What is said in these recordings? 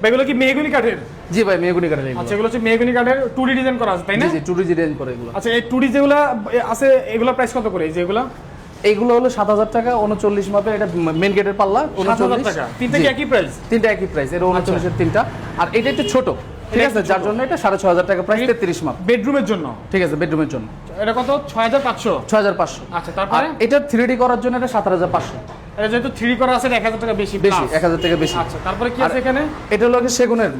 ভাই এগুলো কি মেহগনি কাঠের? জি ভাই মেহগনি কাঠের এগুলো। আচ্ছা এগুলো হচ্ছে মেহগনি কাঠের 2D ডিজাইন করা আছে তাই না? জি 2D ডিজাইন করে এগুলো। আচ্ছা এই 2D যেগুলো আছে এগুলো প্রাইস কত করে এই যে এগুলো? এইগুলো হলো 7000 টাকা 39 মাপের, এটা মেন গেটের পাল্লা 7000 টাকা। তিনটা কি একই প্রাইস? তিনটা একই প্রাইস, এর 39 এর তিনটা। আর এটা একটু ছোট, ঠিক আছে, যার জন্য এটা 6500 টাকা প্রাইস, 33 মাপ বেডরুমের জন্য। ঠিক আছে, বেডরুমের জন্য। এটা কত? 6500। 6500। আচ্ছা তারপরে এটা 3D করার জন্য এটা 7500। এটা যেহেতু 3D করা আছে এটা 1000 টাকা বেশি। 1000 টাকা বেশি। আচ্ছা তারপরে কি আছে এখানে? এটা হলো সেগুনের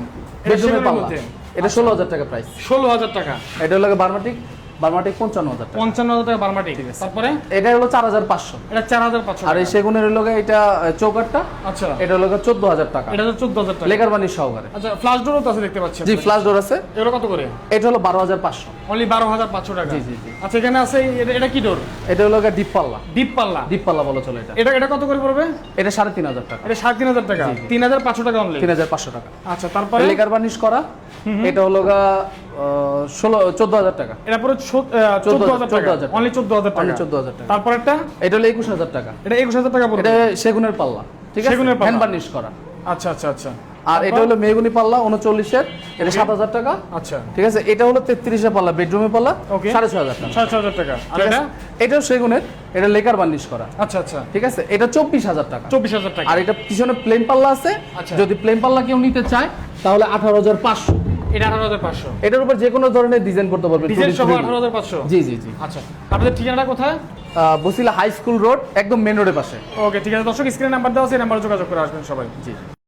বেডরুমের পাল্লা, মধ্যে? এটা 16000 টাকা প্রাইস। 16000 টাকা। এটা হলো বার্মাটিক 55000 টাকা। 55000 টাকা বার্মাটিক। তারপরে এটা হলো 4500। এটা 4500। আর এই সেগুনের হলো এটা চৌকাটটা, আচ্ছা এটা হলো 14000 টাকা। এটা তো 14000 টাকা লেকার বানিশ সহকারে। আচ্ছা ফ্ল্যাশ ডোরও তো আছে দেখতে পাচ্ছি। জি ফ্ল্যাশ ডোর আছে। এগুলো কত করে? এটা হলো 12500। অনলি 12500 টাকা। জি জি জি। আচ্ছা এখানে আছে এটা কি ডোর? এটা হলো ডিপ পাল্লা। ডিপ পাল্লা। ডিপ পাল্লা বলা চলে এটা। এটা কত করে পড়বে? এটা 3500 টাকা। এটা 3500 টাকা। 3500 টাকা অনলি। 3500 টাকা। আচ্ছা তারপরে লেকার বানিশ করা, এটা হলো 14000 টাকা। এটা পুরো 14000 টাকা। অনলি 14000 টাকা। অনলি 14000 টাকা। তারপরেরটা এটা হলো 21000 টাকা। এটা 21000 টাকা পড়বে। এটা সেগুনের পাল্লা, ঠিক আছে, সেগুনের পাল্লা। হ্যান্ড বার্নিশ করা। আচ্ছা আচ্ছা আচ্ছা। আর এটা হলো মেহগনি পাল্লা 39 এর, এটা 7000 টাকা। আচ্ছা ঠিক আছে, এটা হলো 33 এর পাল্লা, বেডরুমের পাল্লা, ওকে 6500 টাকা। 6500 টাকা। আর ঠিক এটা? আছে, এটাও সেগুনের, এটা লেকার বার্নিশ করা। আচ্ছা আচ্ছা ঠিক আছে, এটা 24000 টাকা। 24000 টাকা। আর এটা পিছনে প্লেন পাল্লা আছে, আচ্ছা। যদি প্লেন পাল্লা কেউ নিতে চায় তাহলে 18500। এটা 18500। এটার উপর যে কোনো ধরনের ডিজাইন করতে পারবে। ডিজাইন সহ 18500। জি জি জি। আচ্ছা আপনাদের ঠিকানাটা কোথায়? বসিলা হাই স্কুল রোড, একদম মেন রোডের পাশে। ওকে ঠিক আছে দর্শক, স্ক্রিনে নাম্বার দেওয়া আছে, এই নাম্বারে যোগাযোগ করে আসবেন সবাই। জি।